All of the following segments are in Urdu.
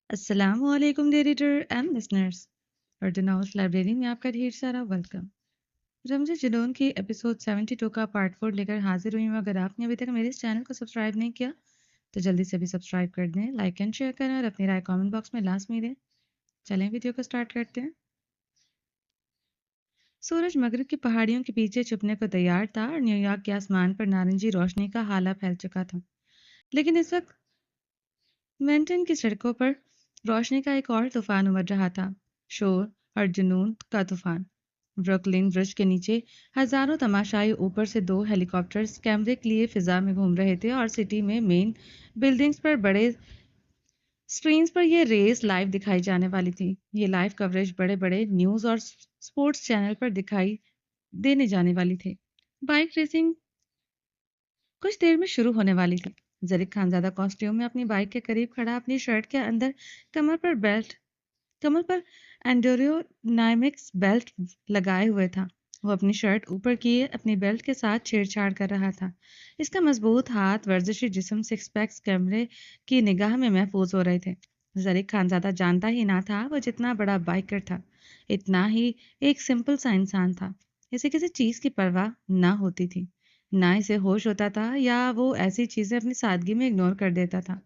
السلام علیکم editor and listeners, Urdu house library میں آپ کا ڈھیر سارا ویلکم۔ رمز جنون کی ایپیسوڈ 72 کا پارٹ 4 لے کر حاضر ہوئی ہوں۔ اگر آپ نے ابھی تک میرے اس چینل کو سبسکرائب نہیں کیا تو جلدی سے بھی سبسکرائب کر دیں، لائک اینڈ شیئر کریں اور اپنی رائے کامنٹ باکس میں لازمی دیں۔ چلیں ویڈیو کو سٹارٹ کرتے ہیں۔ سورج مغرب کی پہاڑیوں کے پیچھے چھپنے کو تیار تھا اور نیو یارک کے آسمان پر نارنجی روشنی کا ہالہ پھیل چکا تھا، لیکن اس وقت مینٹن کی سڑکوں پر روشنی کا ایک اور طوفان امڑ رہا تھا، شور اور جنون کا طوفان۔ بروکلن برج کے نیچے ہزاروں تماشائی اوپر سے دو ہیلی کاپٹرز کیمرے کے لیے فضا میں گھوم رہے تھے اور سٹی میں مین بلڈنگز پر بڑے اسکرینز پر یہ ریس لائیو دکھائی جانے والی تھی۔ یہ لائیو کوریج بڑے بڑے نیوز اور سپورٹس چینل پر دکھائی دینے جانے والی تھی۔ بائک ریسنگ کچھ دیر میں شروع ہونے والی تھی۔ زرق خانزادہ کاسٹیوم میں اپنی بائک کے قریب کھڑا اپنی شرٹ کے اندر کمر پر اینڈیورو نائمکس بیلٹ لگائے ہوئے تھا۔ وہ اپنی شرٹ اوپر کیے اپنی بیلٹ کے ساتھ چھیڑ چھاڑ کر رہا تھا۔ اس کا مضبوط ہاتھ، ورزشی جسم، سکس پیکس کیمرے کی نگاہ میں محفوظ ہو رہے تھے۔ زرق خانزادہ جانتا ہی نہ تھا وہ جتنا بڑا بائکر تھا اتنا ہی ایک سمپل سا انسان تھا۔ اسے کسی چیز کی پرواہ نہ ہوتی تھی، نہ اسے ہوش ہوتا تھا یا وہ ایسی چیزیں اپنی سادگی میں اگنور کر دیتا تھا۔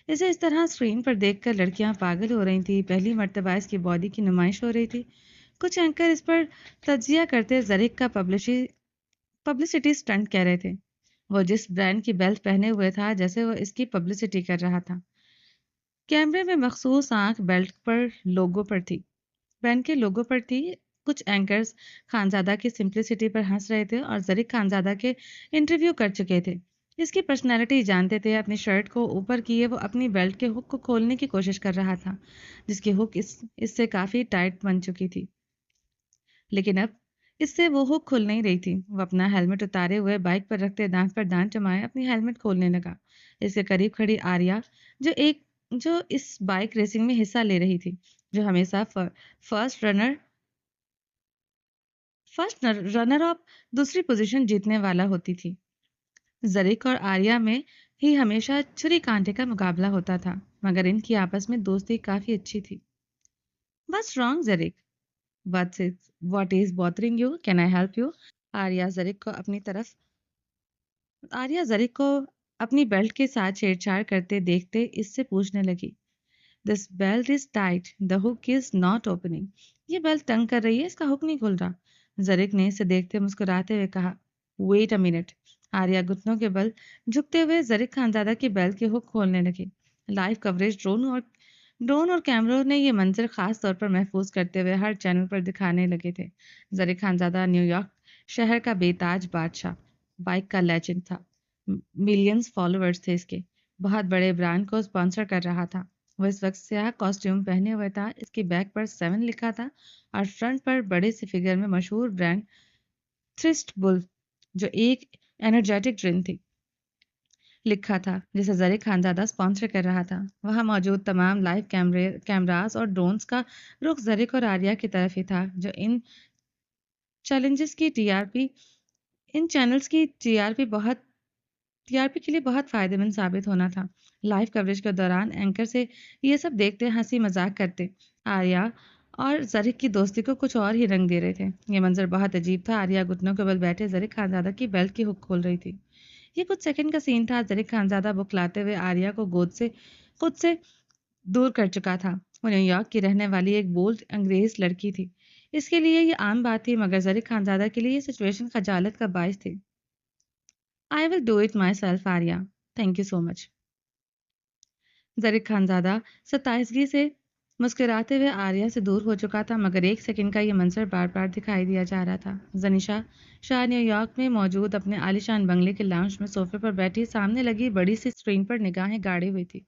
اسے اس طرح اسکرین پر دیکھ کر لڑکیاں پاگل ہو رہی تھیں۔ پہلی مرتبہ اس کی باڈی کی نمائش ہو رہی تھی۔ کچھ اینکر اس پر تجزیہ کرتے زرق کا پبلسٹی اسٹنٹ کہہ رہے تھے۔ وہ جس برانڈ کی بیلٹ پہنے ہوئے تھا جیسے وہ اس کی پبلسٹی کر رہا تھا۔ کیمرے میں مخصوص آنکھ بیلٹ پر لوگو پر تھی، برانڈ کے لوگو پر تھی۔ کچھ اینکرز خانزادہ کی سمپلسٹی پر ہنس رہے تھے اور زرق خانزادہ کے انٹرویو کر چکے تھے، اس کی پرسنالٹی جانتے تھے۔ اپنی شرٹ کو اوپر کیے وہ اپنی بیلٹ کے ہک کو کھولنے کی کوشش کر رہا تھا، جس کی ہک اس سے کافی ٹائٹ بن چکی تھی، لیکن اب اس سے وہ ہک کھل نہیں رہی تھی۔ وہ اپنا ہیلمٹ اتارے ہوئے بائک پر رکھتے دانت پر دانت جمائے اپنی ہیلمٹ کھولنے لگا۔ اس کے قریب کھڑی آریا جو اس بائک ریسنگ میں حصہ لے رہی تھی، جو ہمیشہ فرسٹ رنر اپ دوسری پوزیشن جیتنے والا ہوتی تھی۔ زرق اور آریا میں ہی ہمیشہ چھری کانٹے کا مقابلہ ہوتا تھا، مگر ان کی آپس میں دوستی کافی اچھی تھی۔ What's wrong, زرق؟ What is bothering you? Can I help you? آریا زرق کو اپنی بیلٹ کے ساتھ چھیڑ چھاڑ کرتے دیکھتے اس سے پوچھنے لگی۔ This belt is tight. The hook is not opening. یہ بیلٹ تنگ کر رہی ہے، اس کا ہک نہیں کھل رہا۔ زرق نے اسے دیکھتے مسکراتے ہوئے کہا، Wait a minute. آریا گھٹنوں کے بل جھکتے ہوئے زرق خانزادہ کی بیلٹ کے ہک کھولنے لگے۔ لائیو کوریج ڈرون اور کیمروں نے یہ منظر خاص طور پر محفوظ کرتے ہوئے ہر چینل پر دکھانے لگے تھے۔ زرق خانزادہ نیو یارک شہر کا بے تاج بادشاہ، بائک کا لیجنڈ تھا۔ ملینز فالوورز تھے اس کے، بہت بڑے برانڈ کو اسپانسر کر رہا تھا۔ وہ اس وقت سیاہ کاسٹیوم پہنے ہوئے تھا، اس کی بیک پر 7 لکھا تھا اور فرنٹ پر بڑے سے فگر میں مشہور برانڈ تھرسٹ بل، جو ایک انرجیٹک ڈرنک تھی، لکھا تھا، جسے زرق خانزادہ اسپانسر کر رہا تھا۔ وہاں موجود تمام لائیو کیمراز اور ڈرونز کا رخ زرق اور آریا کی طرف ہی تھا، جو ان چینلز کی ٹی آر پی کے لیے بہت فائدہ مند ثابت ہونا تھا۔ لائیو کوریج کے دوران اینکر سے یہ سب دیکھتے ہنسی مذاق کرتے آریا اور زرق کی دوستی کو کچھ اور ہی رنگ دے رہے تھے۔ یہ منظر بہت عجیب تھا۔ آریا گھٹنوں کے بل بیٹھے زرق خانزادہ کی بیلٹ کی ہک کھول رہی تھی۔ یہ کچھ سیکنڈ کا سین تھا۔ زرق خانزادہ بکلاتے ہوئے آریا کو خود سے دور کر چکا تھا۔ وہ نیو یارک کی رہنے والی ایک بولڈ انگریز لڑکی تھی، اس کے لیے یہ عام بات تھی، مگر زرق خانزادہ کے لیے یہ سچویشن خجالت کا باعث تھی۔ I will do it myself, Arya. Thank you so much. زرق Khanzada ستائشگی سے مسکراتے ہوئے آریا سے دور ہو چکا تھا، مگر ایک سیکنڈ کا یہ منظر بار بار دکھائی دیا جا رہا تھا۔ زنیشا شاہ نیو یارک میں موجود اپنے عالیشان بنگلے کے لاؤنج میں صوفے پر بیٹھی سامنے لگی بڑی سی اسکرین پر نگاہیں گاڑی ہوئی تھی۔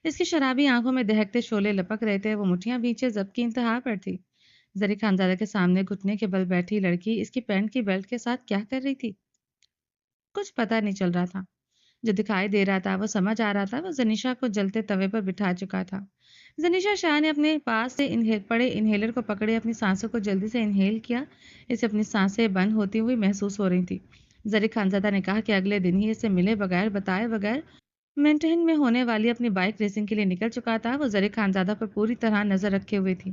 اس کی شرابی آنکھوں میں دہکتے شعلے لپک رہے تھے، وہ مٹھیاں بیچے ضبط کی انتہا پر تھی۔ زرق خانزادہ کے سامنے گھٹنے کے بل بیٹھی لڑکی اس کی پینٹ کی بیلٹ کے ساتھ کیا کر رہی تھی؟ کچھ پتہ نہیں چل رہا تھا۔ جو دکھائی دے رہا تھا، وہ سمجھ آ رہا تھا، وہ زنیشا کو جلتے توے پر بٹھا چکا تھا۔ زنیشا شاہ نے اپنے پاس سے پڑے انہیلر کو پکڑے اپنی سانسوں کو جلدی سے انہیل کیا۔ اسے اپنی سانسیں بند ہوتی ہوئی محسوس ہو رہی تھی۔ زرق خانزادہ نے کہا کہ اگلے دن ہی اسے ملے بغیر بتائے بغیر مینٹین میں ہونے والی اپنی بائک ریسنگ کے لیے نکل چکا تھا. وہ زرق خانزادہ پر پوری طرح نظر رکھے ہوئے تھی.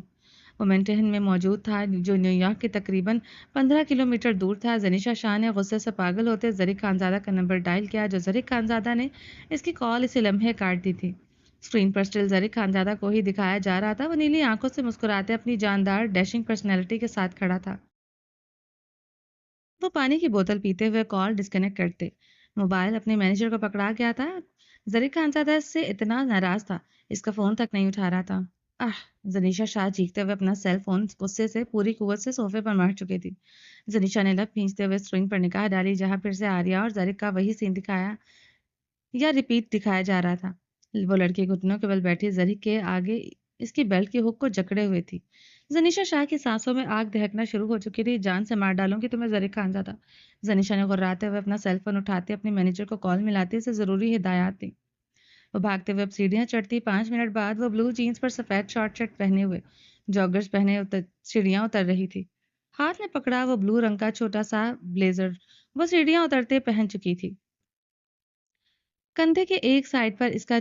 وہ مینٹین میں موجود تھا جو نیو یارک کے تقریباً 15 کلومیٹر دور تھا. زنیشا شاہ نے غصے سے پاگل ہوتے زرق خانزادہ کا نمبر ڈائل کیا. جو زرق خانزادہ نے اس کی کال اسی لمحے کاٹ دی تھی. اسکرین پر اسٹل زرق خانزادہ کو ہی دکھایا جا رہا تھا. وہ نیلی آنکھوں سے مسکراتے اپنی جاندار ڈیشنگ پرسنالٹی کے ساتھ کھڑا تھا. وہ پانی کی بوتل پیتے ہوئے کال ڈسکنیکٹ کرتے. موبائل اپنے مینیجر کو پکڑا گیا تھا. زرق خانزادہ اس سے اتنا ناراض تھا اس کا فون تک نہیں اٹھا رہا تھا. زنیشا شاہ چیختے ہوئے اپنا سیل فون غصے سے پوری قوت سے صوفے پر مار چکی تھی. زنیشا نے لب کھینچتے ہوئے اسکرین پر نگاہ ڈالی جہاں پھر سے آریہ اور زرق کا وہی سین دکھایا یا ریپیٹ دکھایا جا رہا تھا. وہ لڑکی گھٹنوں کے بل بیٹھی زرق کے آگے اس کی بیلٹ کی ہک کو جکڑے ہوئے تھی. زنیشا شاہ کی سانسوں میں آگ دہکنا شروع ہو چکی تھی. جان سے مار ڈالوں گی تمہیں زرق خانزادہ. زنیشا نے غراتے ہوئے اپنا سیل فون اٹھاتے اپنے مینیجر کو کال ملاتے اسے ضروری ہدایات دی. وہ بھاگتے ہوئے اب سیڑھیاں چڑھتی. 5 منٹ بعد وہ بلو جینس پر سفید شارٹ شرٹ پہنے ہوئے جاگرز پہنے سیڑھیاں اتر رہی تھی. ہاتھ میں پکڑا وہ بلو رنگ کا چھوٹا سا بلیزر وہ سیڑھیاں اترتے پہن چکی تھی. کندھے کے ایک سائڈ پر اس کا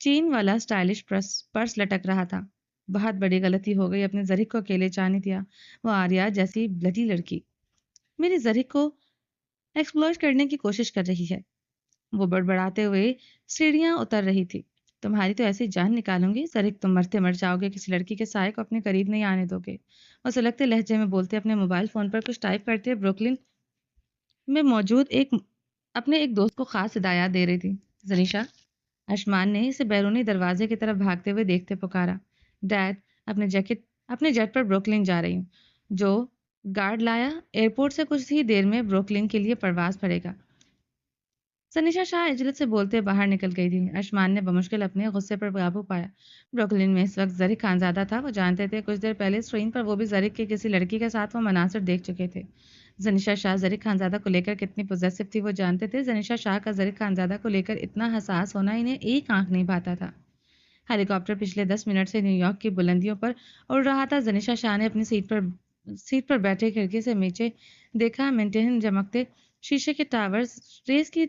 چین والا سٹائلش پرس لٹک رہا تھا. بہت بڑی غلطی ہو گئی اپنے زرق کو اکیلے جانے دیا. وہ آریہ جیسی بلڈی لڑکی میری زرق کو ایکسپلوئٹ کرنے کی کوشش کر رہی ہے. وہ بڑبڑاتے ہوئے سیڑھیاں اتر رہی تھی. تمہاری تو ایسی جان نکالوں گی زرق, تم مرتے مر جاؤ گے. کسی لڑکی کے سائے کو اپنے قریب نہیں آنے دو گے. وہ سلگتے لہجے میں بولتے اپنے موبائل فون پر کچھ ٹائپ کرتے بروکلن میں موجود اپنے ایک دوست کو خاص ہدایات دے رہی تھی. زنیشا, اشمان نے اسے بیرونی دروازے کی طرف بھاگتے ہوئے دیکھتے پکارا. ڈیڈ, اپنے جیٹ پر بروکلن جا رہی ہوں. جو گارڈ لایا, ایئرپورٹ سے کچھ ہی دیر میں بروکلن کے لیے پرواز پڑے گا. زنیشا شاہ عجلت سے بولتے باہر نکل گئی تھی. اشمان نے بمشکل اپنے غصے پر قابو پایا. بروکلن میں اس وقت زرق خانزادہ تھا. وہ جانتے تھے کچھ دیر پہلے اسکرین پر وہ بھی زرق کے کسی لڑکی کے ساتھ وہ مناظر دیکھ چکے تھے. زنیشا شاہ زرق خانزادہ کو لے کر کتنی پوزیسو تھی وہ جانتے تھے. زنیشا شاہ کا زرق خانزادہ کو لے کر اتنا حساس ہونا انہیں ایک آنکھ نہیں بھاتا تھا. ہیلی کاپٹر پچھلے 10 منٹ سے نیو یارک کی بلندیوں پر اڑ رہا تھا. زنیشا شاہ نے اپنی سیٹ پر بیٹھے کھڑکی سے نیچے دیکھا. مینٹین چمکتے شیشے کے ٹاورز, ریس کی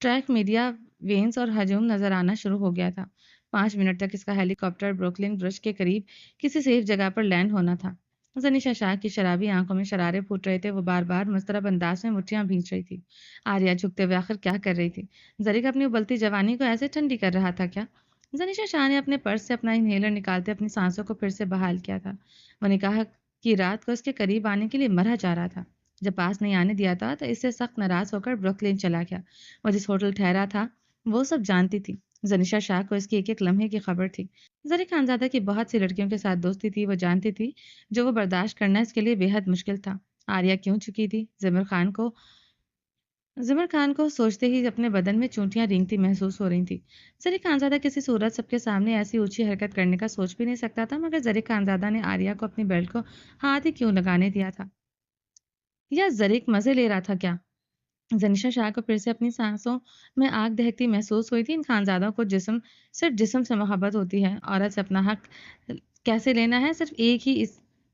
ٹریک, میڈیا وینز اور ہجوم نظر آنا شروع ہو گیا تھا. 5 منٹ تک اس کا ہیلی کاپٹر بروکلن برج کے قریب کسی سیف جگہ پر لینڈ ہونا تھا. زنیشا شاہ کی شرابی آنکھوں میں شرارے پھوٹ رہے تھے. وہ بار بار مضطرب انداز میں مٹھیاں بھینچ رہی تھی. آریہ جھکتے ہوئے آخر کیا کر رہی تھی؟ زرق اپنی ابلتی جوانی کو ایسے ٹھنڈی کر رہا تھا کیا؟ زنیشا شاہ نے اپنے پرس سے اپنا انہیلر نکالتے اپنی سانسوں کو پھر سے بحال کیا تھا. وہ نکاح کی رات کو اس کے قریب آنے کے لیے مرا جا رہا تھا. جب پاس نہیں آنے دیا تھا تو اس سے سخت ناراض ہو کر بروکلن چلا گیا. وہ جس ہوٹل ٹھہرا تھا وہ سب جانتی تھی. زنیشا شاہ کو اس کی ایک ایک لمحے کی خبر تھی. زرق خانزادہ کی بہت سی لڑکیوں کے ساتھ دوستی تھی. وہ جانتی تھی جو وہ برداشت کرنا اس کے لیے بے حد مشکل تھا. آریہ کیوں چکی تھی؟ زمر خان کو سوچتے ہی اپنے بدن میں چونٹیاں رینگتی محسوس ہو رہی تھی. زرق خانزادہ کسی صورت سب کے سامنے ایسی اونچی حرکت کرنے کا سوچ بھی نہیں سکتا تھا. مگر زرق خانزادہ نے آریہ کو اپنی بیلٹ کو ہاتھ ہی کیوں لگانے دیا تھا؟ یا زرق مزے لے رہا تھا کیا؟ زنیشا شاہ کو پھر سے اپنی سانسوں میں آگ دہکتی محسوس ہوئی تھی. ان خانزادوں کو صرف جسم سے محبت ہوتی ہے. عورت سے اپنا حق کیسے لینا ہے صرف ایک ہی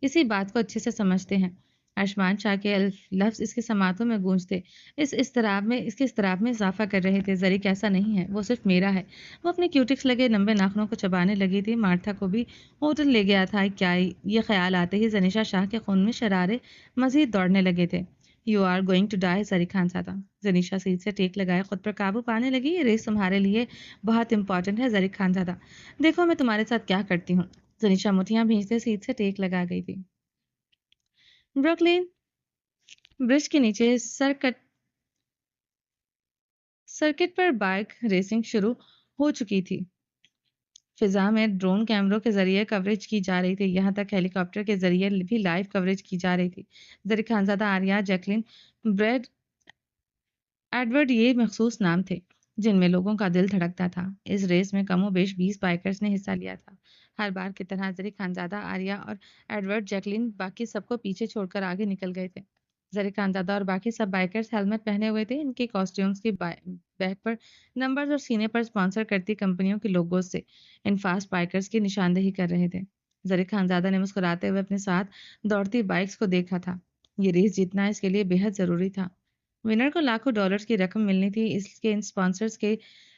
اسی بات کو اچھے سے سمجھتے ہیں. اشمان شاہ کے لفظ اس کے سماعتوں میں گونجتے اس کے اضطراب میں اضافہ کر رہے تھے. زرق ایسا نہیں ہے, وہ صرف میرا ہے. وہ اپنے کیوٹکس لگے لمبے ناخنوں کو چبانے لگی تھی. مارتھا کو بھی ہوٹل لے گیا تھا کیا؟ یہ خیال آتے ہی زنیشا شاہ کے خون میں شرارے مزید دوڑنے لگے تھے. You are going to die Zarq Khanzada. Zanisha seat سے ٹیک لگائے خود پر قابو پانے لگی. یہ ریس تمہارے لیے بہت امپورٹنٹ ہے زرق خانزادہ. دیکھو میں تمہارے ساتھ کیا کرتی ہوں. زنیشا مٹھیاں بھینچتے سیٹ سے ٹیک لگا گئی تھی. بروکلین برج کے نیچے سرکٹ پر بائک ریسنگ شروع ہو چکی تھی. فضا میں ڈرون کیمروں کے ذریعے کوریج کی جا رہی تھی. یہاں تک ہیلی کاپٹر کے ذریعے بھی لائیو کوریج کی جا رہی تھی. Zarq Khanzada, Aarya, Jacqueline, Brad, Edward یہ مخصوص نام تھے جن میں لوگوں کا دل دھڑکتا تھا. اس ریس میں کم و بیش 20 بائکرز نے حصہ لیا تھا. ہر بار کی طرح زرق خانزادہ, آریہ اور ایڈورڈ, جیکلین باقی سب کو پیچھے چھوڑ کر آگے نکل گئے تھے. زرق خانزادہ اور باقی سب بائکرز ہیلمٹ پہنے ہوئے تھے. ان کے کاسٹیومز کی بیک پر نمبرز اور سینے پر اسپانسر کرتی کمپنیوں کے لوگوز سے ان فاسٹ بائکرز کی نشاندہی کر رہے تھے. زرق خانزادہ نے مسکراتے ہوئے اپنے ساتھ دوڑتی بائکس کو دیکھا تھا. یہ ریس جیتنا اس کے لیے بے حد ضروری تھا. ونر کو لاکھوں ڈالرز کی رقم ملنی تھی. اس کے ان اسپانسرز کے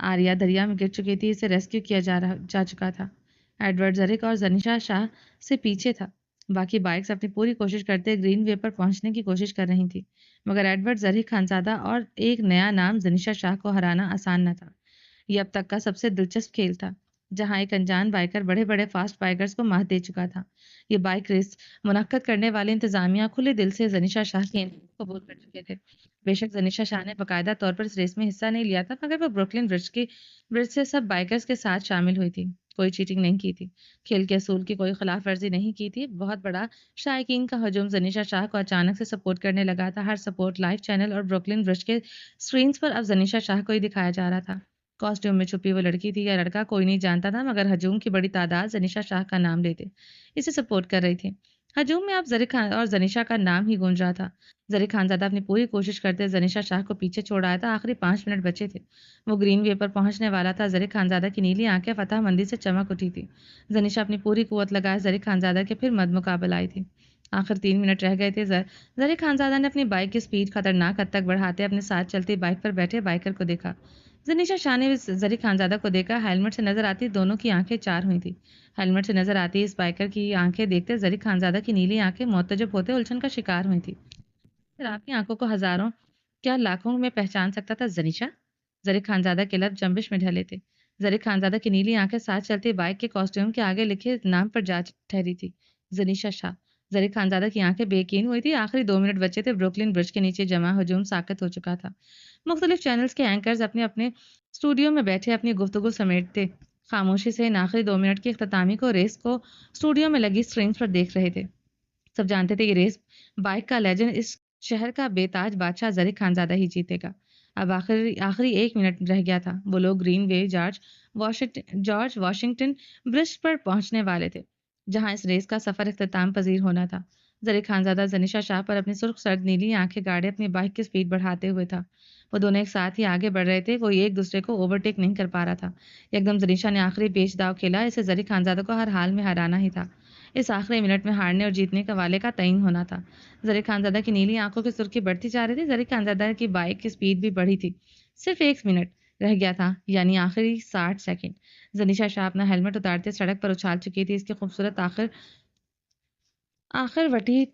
آریہ دریا میں گر چکی تھی، اسے ریسکیو کیا جا چکا تھا۔ ایڈورڈ زرک اور زنیشا شاہ سے پیچھے تھا۔ باقی بائکس اپنی پوری کوشش کرتے گرین وے پر پہنچنے کی کوشش کر رہی تھی، مگر ایڈورڈ زرک خانزادہ اور ایک نیا نام زنیشا شاہ کو ہرانا آسان نہ تھا۔ یہ اب تک کا سب سے دلچسپ کھیل تھا، جہاں ایک انجان بائکر بڑے بڑے فاسٹ بائکرز کو مات دے چکا تھا۔ یہ بائک ریس منعقد کرنے والے انتظامیہ کھلے دل سے زنیشا شاہ کے قبول کر چکے تھے۔ بے شک زنیشا شاہ نے باقاعدہ طور پر اس ریس میں حصہ نہیں لیا تھا، مگر وہ بروکلن برج سے سب بائکرز کے ساتھ شامل ہوئی تھی۔ کوئی چیٹنگ نہیں کی تھی، کھیل کے اصول کی کوئی خلاف ورزی نہیں کی تھی۔ بہت بڑا شائقین کا ہجوم زنیشا شاہ کو اچانک سے سپورٹ کرنے لگا تھا۔ ہر سپورٹ لائیو چینل اور بروکلن برج کے سکرینز پر اب زنیشا شاہ کو ہی دکھایا جا رہا تھا۔ کاسٹیوم میں چھپی وہ لڑکی تھی یا لڑکا کوئی نہیں جانتا تھا، مگر ہجوم کی بڑی تعداد زنیشا شاہ کا نام لیتے اسے سپورٹ کر رہی تھی۔ ہجوم میں اب زرک اور زنیشا کا نام ہی گونج رہا تھا۔ زرک خانزادہ اپنی پوری کوشش کرتے زنیشا شاہ کو پیچھے چھوڑ آیا تھا۔ آخری 5 منٹ بچے تھے، وہ گرین وے پر پہنچنے والا تھا۔ زرک خانزادہ کی نیلی آنکھیں فتح مندی سے چمک اٹھی تھی۔ زنیشا اپنی پوری قوت لگائے زرک خانزادہ کے پھر مد مقابل آئی تھی۔ آخر 3 منٹ رہ گئے تھے۔ زرک خانزادہ نے اپنی بائک کی سپیڈ خطرناک حد تک بڑھاتے اپنے ساتھ چلتی بائک پر بیٹھے بائکر کو دیکھا۔ زنیشا شاہ نے زرک خانزادہ کو دیکھا۔ ہیلمٹ سے نظر آتی دونوں کی آنکھیں چار ہوئی تھی۔ ہیلمٹ سے نظر آتی اس بائکر کی آنکھیں دیکھتے زرک خانزادہ کی نیلی آنکھیں معتجب ہوتے الجھن کا شکار ہوئی تھی۔ پھر آپ کی آنکھوں کو ہزاروں کیا لاکھوں میں پہچان سکتا تھا زنیشا؟ زرک خانزادہ کے لب جنبش میں ڈھلے تھے۔ زرک خانزادہ کی نیلی آنکھیں ساتھ چلتی بائک کے کاسٹیوم کے آگے لکھے نام پر جا ٹھہری تھی، زنیشا شاہ۔ زرک خانزادہ کی آنکھیں بے یقین ہوئی تھی۔ آخری 2 منٹ بچے تھے۔ بروکلن برج کے نیچے جمع ہجوم ساکت ہو چکا تھا۔ مختلف چینلز کے اینکرز اپنے اپنے اسٹوڈیو میں بیٹھے اپنی گفتگو سمیٹتے خاموشی سے ان آخری 2 منٹ کی اختتامی کو ریس کو اسٹوڈیو میں لگی اسکرینز پر دیکھ رہے تھے۔ سب جانتے تھے یہ ریس بائک کا لیجنڈ اس شہر کا بے تاج بادشاہ زرک خانزادہ ہی جیتے گا۔ اب آخری 1 منٹ رہ گیا تھا۔ وہ لوگ گرین وے جارج واشنگٹن برج پر پہنچنے والے تھے، جہاں اس ریس کا سفر اختتام پذیر ہونا تھا۔ زرک خانزادہ زنیشا شاہ پر اپنی سرخ سرد نیلی آنکھیں گاڑے اپنی بائک کی سپیڈ بڑھاتے ہوئے تھا۔ وہ دونوں ایک ساتھ ہی آگے بڑھ رہے تھے، کوئی ایک دوسرے کو اوورٹیک نہیں کر پا رہا تھا۔ یکدم زنیشا نے آخری پیچ داؤ کھیلا، اسے زرک خانزادہ کو ہر حال میں ہرانا ہی تھا۔ اس آخری منٹ میں ہارنے اور جیتنے کے والے کا تعین ہونا تھا۔ زرک خانزادہ کی نیلی آنکھوں کی سرخی بڑھتی جا رہی تھی۔ زرک خانزادہ کی بائک کی سپیڈ بھی بڑھی تھی۔ صرف 1 منٹ رہ گیا تھا، یعنی آخری 60 سیکنڈ۔ زنیشا شاہ اپنا ہیلمٹ اتارتے سڑک پر اچھال چکی تھی۔ اس کی خوبصورت آخر وٹی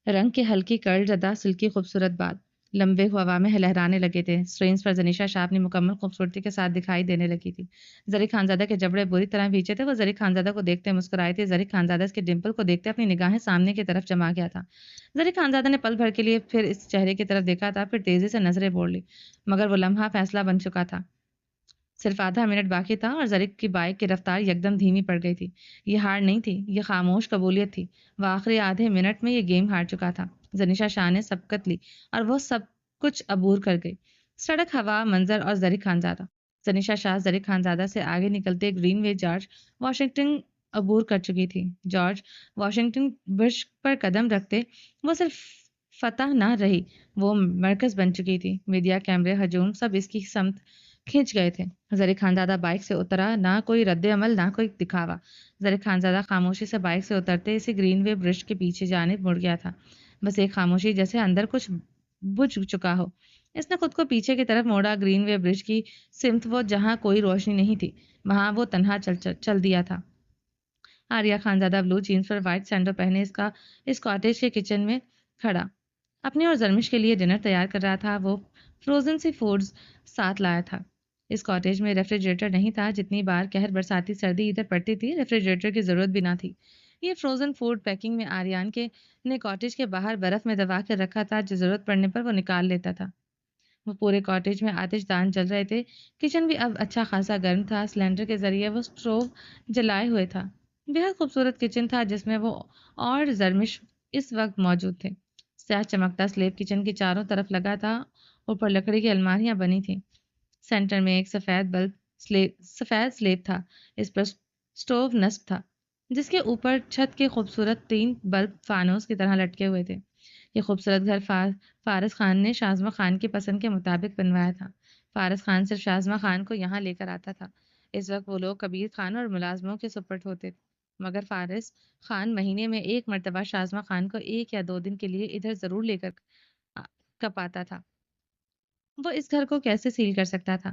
رنگ کے ہلکی کرل زدہ سلکی خوبصورت بال لمبے ہوا میں لہرانے لگے تھے۔ اسکرینز پر زنیشا شاہ اپنی مکمل خوبصورتی کے ساتھ دکھائی دینے لگی تھی۔ زرک خانزادہ کے جبڑے بری طرح بھیچے تھے۔ وہ زرک خانزادہ کو دیکھتے مسکرائی تھی۔ زرک خانزادہ اس کے ڈمپل کو دیکھتے اپنی نگاہیں سامنے کی طرف جما گیا تھا۔ زرک خانزادہ نے پل بھر کے لیے پھر اس چہرے کی طرف دیکھا تھا، پھر تیزی سے نظریں موڑ لی، مگر وہ لمحہ فیصلہ بن چکا تھا۔ صرف آدھا منٹ باقی تھا اور زرک کی بائک کی رفتار یکدم دھیمی پڑ گئی تھی۔ یہ ہار نہیں تھی، یہ خاموش قبولیت تھی۔ وہ آخری آدھے منٹ میں یہ گیم ہار چکا تھا۔ زنیشا شاہ نے سبقت لی اور وہ سب کچھ عبور کر گئی، سڑک، ہوا، منظر اور زرک خانزادہ۔ زنیشا شاہ زرک خانزادہ سے آگے نکلتے گرین وے جارج واشنگٹن عبور کر چکی تھی۔ جارج واشنگٹن برج پر قدم رکھتے وہ صرف فتح نہ رہی، وہ مرکز بن چکی تھی۔ میڈیا، کیمرے، ہجوم سب اس کی سمت کھنچ گئے تھے۔ زرک خانزادہ بائک سے اترا، نہ کوئی رد عمل، نہ کوئی دکھاوا۔ زرک خانزادہ خاموشی سے بائک سے اترتے اسی گرین وے برج کے پیچھے جانب مڑ گیا تھا۔ بس ایک خاموشی، جیسے اندر کچھ بجھ چکا ہو۔ اس نے خود کو پیچھے کی طرف موڑا، گرین وے برج کی سمت، وہ جہاں کوئی روشنی نہیں تھی، وہاں وہ تنہا چل دیا تھا۔ آریہ خانزادہ بلو جینز پر وائٹ سینڈو پہنے اس کاٹیج کے کچن میں کھڑا اپنے اور زرمش کے لیے ڈنر تیار کر رہا تھا۔ وہ فروزن سی فوڈز ساتھ لایا تھا۔ اس کاٹیج میں ریفریجریٹر نہیں تھا۔ جتنی بار قہر برساتی سردی ادھر پڑتی تھی، ریفریجریٹر کی ضرورت بھی نہ تھی۔ یہ فروزن فوڈ پیکنگ میں آریان نے کاٹیج کے باہر برف میں دبا کر رکھا تھا، جو ضرورت پڑنے پر وہ نکال لیتا تھا۔ وہ پورے کاٹیج میں آتش دان جل رہے تھے۔ کچن بھی اب اچھا خاصا گرم تھا۔ سلنڈر کے ذریعے وہ اسٹوو جلائے ہوئے تھا۔ بہت خوبصورت کچن تھا جس میں وہ اور زرمش اس وقت موجود تھے۔ سیاہ چمکتا سلیب کچن کی چاروں طرف لگا تھا۔ اوپر لکڑی کی الماریاں بنی تھیں۔ سینٹر میں ایک سفید سلیب تھا۔ اس پر اسٹوو نصب تھا، جس کے اوپر چھت کے خوبصورت 3 بلب فانوس کی طرح لٹکے ہوئے تھے۔ یہ خوبصورت گھر فارس خان نے شازمہ خان کی پسند کے مطابق بنوایا تھا۔ فارس خان صرف شازمہ خان کو یہاں لے کر آتا تھا۔ اس وقت وہ لوگ کبیر خان اور ملازموں کے سپرد ہوتے تھے، مگر فارس خان مہینے میں 1 مرتبہ شازمہ خان کو 1 یا 2 دن کے لیے ادھر ضرور لے کر کپ آتا تھا۔ وہ اس گھر کو کیسے سیل کر سکتا تھا؟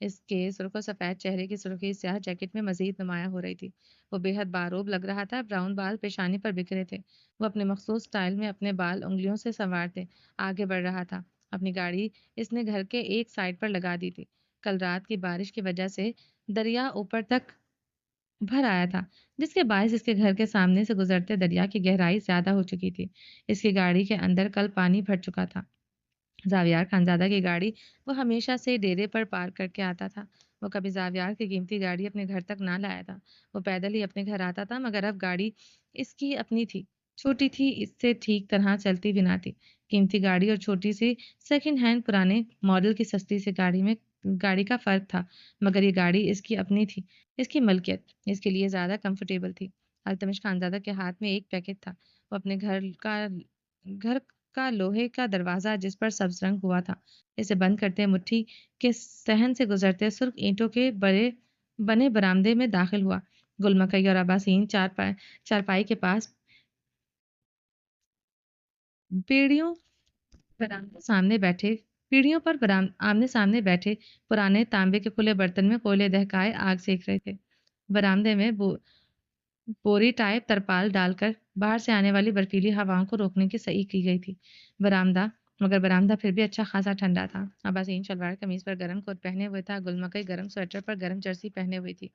اس کے سرخ و سفید چہرے کی سرخی سیاہ جیکٹ میں مزید نمایاں ہو رہی تھی۔ وہ بے حد باروب لگ رہا تھا، براؤن بال پیشانی پر بکھرے تھے۔ وہ اپنے مخصوص سٹائل میں اپنے بال انگلیوں سے سنوارتے آگے بڑھ رہا تھا۔ اپنی گاڑی اس نے گھر کے ایک سائڈ پر لگا دی تھی۔ کل رات کی بارش کی وجہ سے دریا اوپر تک بھر آیا تھا، جس کے باعث اس کے گھر کے سامنے سے گزرتے دریا کی گہرائی زیادہ ہو چکی تھی۔ اس کی گاڑی کے اندر کل پانی بھر چکا تھا۔ زاویار خانزادہ کی گاڑی وہ ہمیشہ سے ڈیرے پر پارک کر کے آتا تھا۔ وہ کبھی زاویار کی قیمتی گاڑی اپنے گھر تک نہ لایا تھا۔ وہ پیدل ہی اپنے گھر آتا تھا، مگر اب گاڑی اس کی اپنی تھی، چھوٹی تھی، اس سے ٹھیک طرح چلتی بھی نہ تھی۔ قیمتی گاڑی اور چھوٹی سی سیکنڈ ہینڈ پرانے ماڈل کی سستی سی گاڑی کا فرق تھا، مگر یہ گاڑی اس کی اپنی تھی، اس کی ملکیت، اس کے لیے زیادہ کمفرٹیبل تھی۔ التمش خانزادہ کے ہاتھ میں ایک پیکٹ تھا۔ وہ اپنے گھر کا لوہے کا دروازہ جس پر سبز رنگ ہوا تھا، اسے بند کرتے مٹھی کے صحن سے گزرتے سرخ اینٹوں کے بنے برآمدے میں داخل ہوا۔ گل مکئی اور اباسین چارپائی کے پاس پیڑھیوں پر آمنے سامنے بیٹھے پرانے تانبے کے کھلے برتن میں کوئلے دہکائے آگ سیک رہے تھے۔ برآمدے میں بوری ٹائپ ترپال ڈال کر باہر سے آنے والی برفیلی ہواؤں کو روکنے کی صحیح کی گئی تھی۔ برآمدہ پھر بھی اچھا خاصا ٹھنڈا تھا۔ اباسین شلوار قمیض پر گرم کوٹ پہنے ہوئے تھا۔ گل مکئی گرم سویٹر پر گرم جرسی پہنے ہوئی تھی،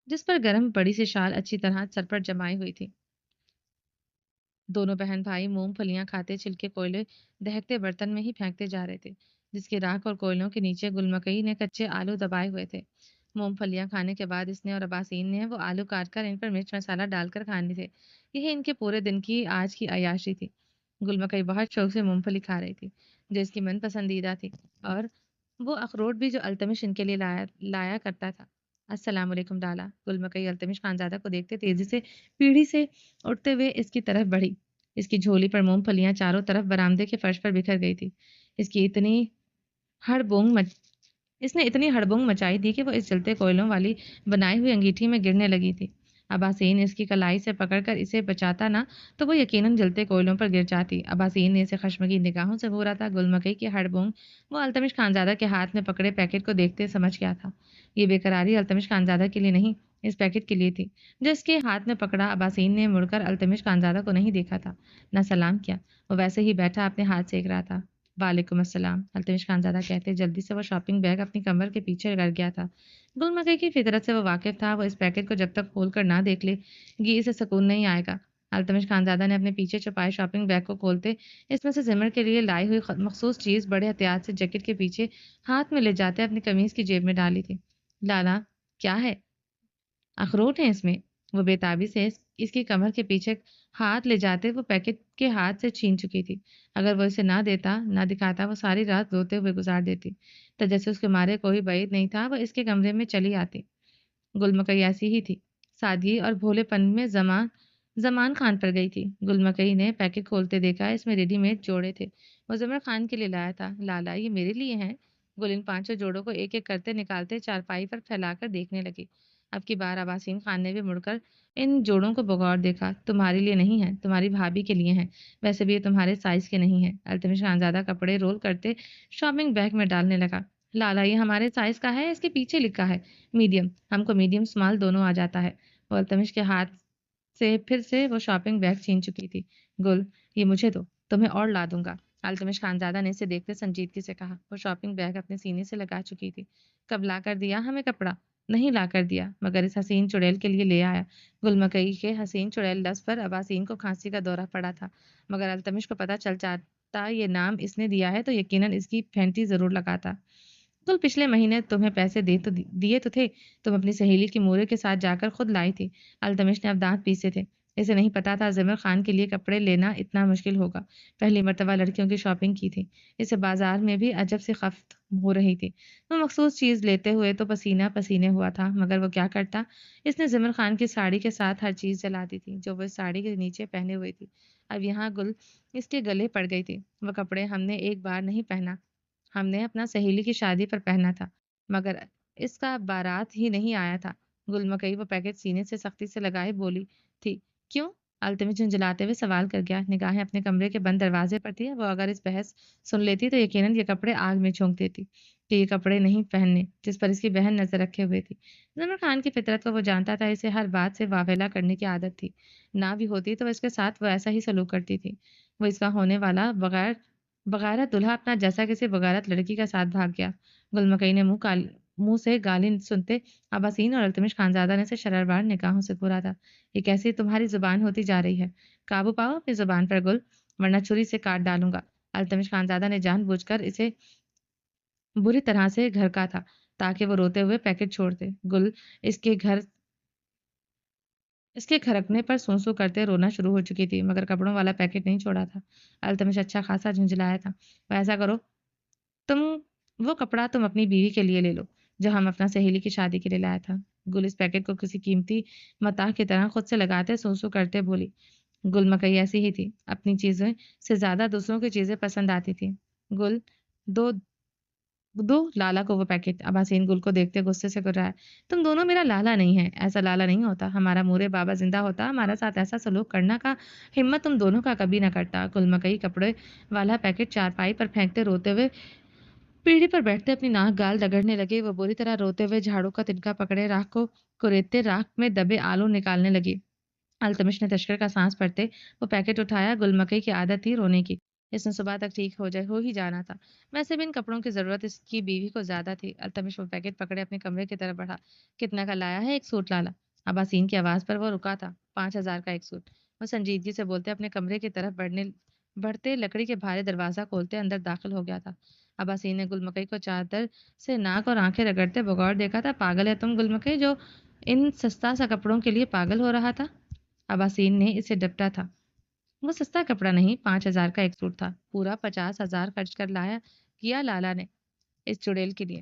جس پر گرم بڑی سی شال اچھی طرح سر پر جمائی ہوئی تھی۔ دونوں بہن بھائی مونگ پھلیاں کھاتے چھلکے کوئلے دہکتے برتن میں ہی پھینکتے جا رہے تھے، جس کی راکھ اور کوئلوں کے نیچے گل مکئی نے کچے آلو دبائے ہوئے تھے۔ مونگ پھلیاں کھانے کے بعد اس نے اور اباسین نے وہ آلو کاٹ کر ان پر مرچ مسالہ ڈال کر کھانے تھے۔ یہی ان کے پورے دن کی آج کی عیاشی تھی۔ گل مکئی بہت شوق سے مونگ پھلی کھا رہی تھی، جو اس کی من پسندیدہ تھی، اور وہ اخروٹ بھی جو التمش ان کے لیے لایا کرتا تھا۔ السلام علیکم ڈالا۔ گل مکئی التمش خانزادہ کو دیکھتے تیزی سے پیڑھی سے اٹھتے ہوئے اس کی طرف بڑھی۔ اس کی جھولی پر مونگ پھلیاں چاروں طرف برآمدے کے فرش پر بکھر گئی تھی۔ اس کی اس نے اتنی ہڑبنگ مچائی تھی کہ وہ اس جلتے کوئلوں والی بنائی ہوئی انگیٹھی میں گرنے لگی تھی۔ اباسین اس کی کلائی سے پکڑ کر اسے بچاتا نہ تو وہ یقیناً جلتے کوئلوں پر گر جاتی۔ اباسین نے اسے خشمگین نگاہوں سے گھورا تھا۔ گل مکئی کی ہڑبنگ وہ التمش خانزادہ کے ہاتھ میں پکڑے پیکٹ کو دیکھتے سمجھ گیا تھا۔ یہ بے قراری التمش خانزادہ کے لیے نہیں، اس پیکٹ کے لیے تھی، جو اس کے ہاتھ میں پکڑا۔ اباسین نے مڑ کر التمش خانزادہ کو نہیں دیکھا تھا، نہ سلام کیا۔ وہ ویسے ہی بیٹھا اپنے ہاتھ سیک رہا تھا۔ وعلیکم السلام، التمش خانزادہ کہتے جلدی سے وہ شاپنگ بیگ اپنی کمر کے پیچھے کر گیا تھا۔ گل مکئی کی فطرت سے وہ واقف تھا، وہ اس پیکٹ کو جب تک کھول کر نہ دیکھ لے گی اسے سکون نہیں آئے گا۔ التمش خانزادہ نے اپنے پیچھے چھپائے شاپنگ بیگ کو کھولتے اس میں سے زمر کے لیے لائی ہوئی مخصوص چیز بڑے احتیاط سے جیکٹ کے پیچھے ہاتھ میں لے جاتے اپنی قمیض کی جیب میں ڈالی تھی۔ لالا، کیا ہے؟ اخروٹ ہیں اس میں۔ وہ بے تابی سے اس کی کمر کے پیچھے ہاتھ لے جاتے وہ پیکٹ کے ہاتھ سے چھین چکی تھی۔ اگر وہ اسے نہ دیتا، نہ دکھاتا، وہ ساری رات روتے ہوئے گزار دیتی۔ تجسس کے مارے کوئی بعید نہیں تھا وہ اس کے کمرے میں چلی آتی۔ گل مکئی ایسی ہی تھی، سادگی اور بھولے پن میں زمان خان پر گئی تھی۔ گل مکئی نے پیکٹ کھولتے دیکھا، اس میں ریڈی میڈ جوڑے تھے، وہ زمر خان کے لیے لایا تھا۔ لالا، یہ میرے لیے ہیں؟ گل ان پانچوں جوڑوں کو ایک ایک کرتے نکالتے چارپائی پر پھیلا کر دیکھنے لگی۔ اب کی بار اباسین خان نے بھی مڑ کر ان جوڑوں کو بغور دیکھا۔ تمہارے لیے نہیں ہے، تمہاری بھابھی کے لیے ہیں، ویسے بھی یہ تمہارے سائز کے نہیں ہیں۔ التمش خانزادہ کپڑے رول کرتے شاپنگ بیگ میں ڈالنے لگا۔ لالا، یہ ہمارے سائز کا ہے، اس کے پیچھے لکھا ہے میڈیم، ہم کو میڈیم اسمال دونوں آ جاتا ہے۔ وہ التمش کے ہاتھ سے پھر سے وہ شاپنگ بیگ چھین چکی تھی۔ گل، یہ مجھے دو، تمہیں اور لا دوں گا۔ التمش خانزادہ نے اسے دیکھتے سنجیدگی سے کہا۔ وہ شاپنگ بیگ اپنے سینے سے لگا چکی تھی۔ کب لا کر دیا ہمیں کپڑا؟ نہیں لا کر دیا، مگر اس حسین چڑیل کے لیے لے آیا۔ گل مکئی کے حسین چڑیل لفظ پر اباسین کو کھانسی کا دورہ پڑا تھا، مگر التمش کو پتہ چل جاتا یہ نام اس نے دیا ہے تو یقیناً اس کی پھینٹی ضرور لگاتا۔ گل، پچھلے مہینے تمہیں پیسے دیے تو تھے، تم اپنی سہیلی کی مورے کے ساتھ جا کر خود لائی تھی۔ التمش نے اب دانت پیسے تھے، اسے نہیں پتا تھا زمر خان کے لیے کپڑے لینا اتنا مشکل ہوگا۔ پہلی مرتبہ لڑکیوں کی شاپنگ کی تھی، اسے بازار میں بھی عجب سی خفت ہو رہی تھی۔ وہ مخصوص چیز لیتے ہوئے تو پسینہ پسینے ہوا تھا، مگر وہ کیا کرتا؟ اس نے زمر خان کی ساڑی کے ساتھ ہر چیز جلا دی تھی جو وہ اس ساڑی کے نیچے پہنے ہوئی تھی۔ اب یہاں گل اس کے گلے پڑ گئی تھی۔ وہ کپڑے ہم نے ایک بار نہیں پہنا، ہم نے اپنا سہیلی کی شادی پر پہنا تھا، مگر اس کا بارات ہی نہیں آیا تھا۔ گل مکئی وہ پیکٹ سینے سے سختی سے لگائے بولی تھی، کیوں؟ التمش جھنجھلاتے ہوئے سوال کر گیا، نگاہیں اپنے کمرے کے بند دروازے پر تھی۔ وہ اگر اس بحث سن لیتی تو یقیناً یہ کپڑے آگ میں جھونک دیتی کہ یہ کپڑے نہیں پہننے جس پر اس کی بہن نظر رکھے ہوئے تھی۔ ظفر خان کی فطرت کو وہ جانتا تھا، اسے ہر بات سے واویلا کرنے کی عادت تھی۔ نہ بھی ہوتی تو اس کے ساتھ وہ ایسا ہی سلوک کرتی تھی۔ وہ اس کا ہونے والا بغیرت دلہا اپنا جیسا کسی بغیرت لڑکی کا ساتھ بھاگ گیا۔ گل مکئی نے منہ سے گالی سنتے اباسین اور التمش خانزادہ نے اسے شراربار نگاہوں سے گھورا تھا۔ یہ کیسی تمہاری زبان ہوتی جا رہی ہے؟ قابو پاؤ اپنی زبان پر گل، ورنہ چھری سے کاٹ ڈالوں گا۔ التمش خانزادہ نے جان بوجھ کر اسے بری طرح سے گھرکا تھا تاکہ وہ روتے ہوئے پیکٹ چھوڑ دے۔ گل اس کے کھرکنے پر سوں سوں کرتے رونا شروع ہو چکی تھی، مگر کپڑوں والا پیکٹ نہیں چھوڑا تھا۔ التمش اچھا خاصا جھنجھلایا تھا۔ وہ ایسا کرو، تم وہ کپڑا تم اپنی بیوی کے لیے لے لو جو ہم اپنا سہیلی کی شادی کے لیے لایا تھا۔ گل اس پیکٹ کو کسی قیمتی متاع کی طرح خود سے لگاتے سوں سوں کرتے بولی۔ گل مکئی ایسی ہی تھی، اپنی چیزیں سے زیادہ دوسروں کی چیزیں پسند آتی تھی۔ گل، دو دو لالا کو وہ پیکٹ۔ اباسین گل کو دیکھتے غصے سے گر رہا ہے، تم دونوں میرا لالا نہیں ہے، ایسا لالا نہیں ہوتا۔ ہمارا مورے بابا زندہ ہوتا ہمارا ساتھ ایسا سلوک کرنا کا ہمت تم دونوں کا کبھی نہ کرتا۔ گل مکئی کپڑے والا پیکٹ چارپائی پر پھینکتے روتے ہوئے پیڑھی پر بیٹھتے اپنی ناک گال رگڑنے لگی۔ وہ بری طرح روتے ہوئے جھاڑو کا تنکا پکڑے راکھ کو کوریدتے راکھ میں دبے آلو نکالنے لگی۔ التمش نے تشکر کا سانس بھرتے وہ پیکٹ اٹھایا۔ گل مکئی کی عادت تھی رونے کی، اس نے صبح تک ٹھیک ہو ہی جانا تھا۔ ویسے بھی ان کپڑوں کی ضرورت اس کی بیوی کو زیادہ تھی۔ التمش وہ پیکٹ پکڑے اپنے کمرے کی طرف بڑھا۔ کتنا کا لایا ہے ایک سوٹ لالا؟ اباسین کی آواز پر وہ رکا تھا۔ 5,000 کا ایک سوٹ، وہ سنجیدگی سے بولتے اپنے کمرے کی طرف بڑھتے لکڑی کے بھارے دروازہ کھولتے اندر داخل ہو گیا تھا۔ اباسین نے گل مکئی کو چادر سے ناک اور آنکھیں رگڑتے بغور دیکھا تھا۔ پاگل ہے تم گل مکئی، جو ان سستا سا کپڑوں کے لیے پاگل ہو رہا تھا؟ اباسین نے اسے ڈپٹا تھا۔ وہ سستا کپڑا نہیں، 5,000 کا ایک سوٹ تھا۔ پورا 50,000 خرچ کیا لالا نے اس چڑیل کے لیے۔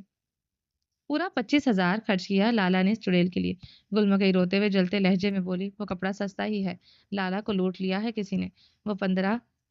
پورا 25,000 خرچ کیا لالا نے اس چڑیل کے لیے۔ گل مکئی روتے ہوئے جلتے لہجے میں بولی، وہ کپڑا سستا ہی ہے، لالا کو لوٹ لیا ہے کسی نے۔ وہ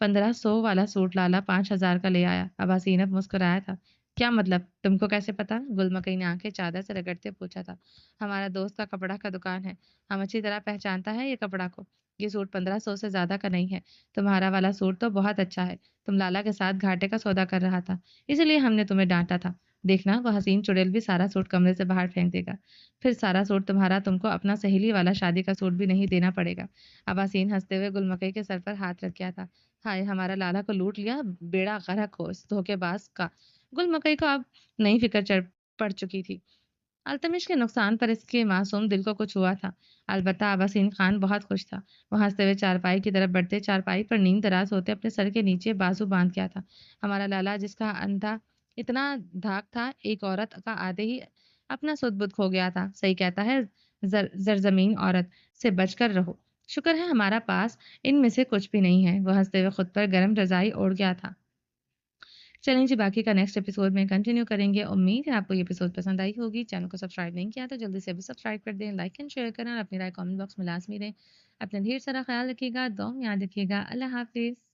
1500 والا سوٹ لالا 5,000 کا لے آیا۔ اباسین اب مسکرایا تھا۔ کیا مطلب؟ تم کو کیسے پتا؟ گل مکئی نے آنکھیں چادر سے رگڑتے پوچھا تھا۔ ہمارا دوست کا کپڑا کا دکان ہے، ہم اچھی طرح پہچانتا ہے یہ کپڑا کو۔ یہ سوٹ 1500 سے زیادہ کا نہیں ہے۔ تمہارا والا سوٹ تو بہت اچھا ہے، تم لالا کے ساتھ گھاٹے کا سودا کر رہا تھا، اسی لیے ہم نے تمہیں ڈانٹا تھا۔ دیکھنا وہ حسین چڑیل بھی سارا سوٹ کمرے سے باہر پھینک دے گا، پھر سارا سوٹ تمہارا تم کو اپنا سہیلی والا شادی کا سوٹ بھی نہیں دینا پڑے گا۔ اباسین ہنستے ہوئے گل مکئی کے سر پر ہاتھ رکھ گیا تھا۔ ہائے، ہمارا لالا کو لوٹ لیا، بیڑا غرق ہو اس دھوکے باز کا۔ گل مکئی کو اب نئی فکر پڑ چکی تھی۔ التمش کے نقصان پر اس کے معصوم دل کو کچھ ہوا تھا، البتہ اباسین خان بہت خوش تھا۔ وہ ہنستے ہوئے چارپائی کی طرف بڑھتے چارپائی پر نیند دراز ہوتے اپنے سر کے نیچے بازو باندھ گیا تھا۔ ہمارا لالا جس کا اندھا اتنا دھاک تھا، ایک عورت کا آتے ہی اپنا سد بدھ کھو گیا تھا۔ صحیح کہتا ہے زرزمین عورت سے بچ کر رہو۔ شکر ہے ہمارا پاس ان میں سے کچھ بھی نہیں ہے۔ وہ ہنستے ہوئے خود پر گرم رضائی اوڑھ گیا تھا۔ چلیں جی، باقی کا نیکسٹ ایپیسوڈ میں کنٹینیو کریں گے۔ امید ہے آپ کو یہ ایپیسوڈ پسند آئی ہوگی۔ چینل کو سبسکرائب نہیں کیا تو جلدی سے بھی سبسکرائب کر دیں، لائک اینڈ شیئر کریں اور اپنی رائے کامنٹ باکس میں لازمی دیں۔ اپنا ڈھیر سارا خیال رکھیے گا، دعاؤں میں یاد رکھیے گا۔ اللہ حافظ۔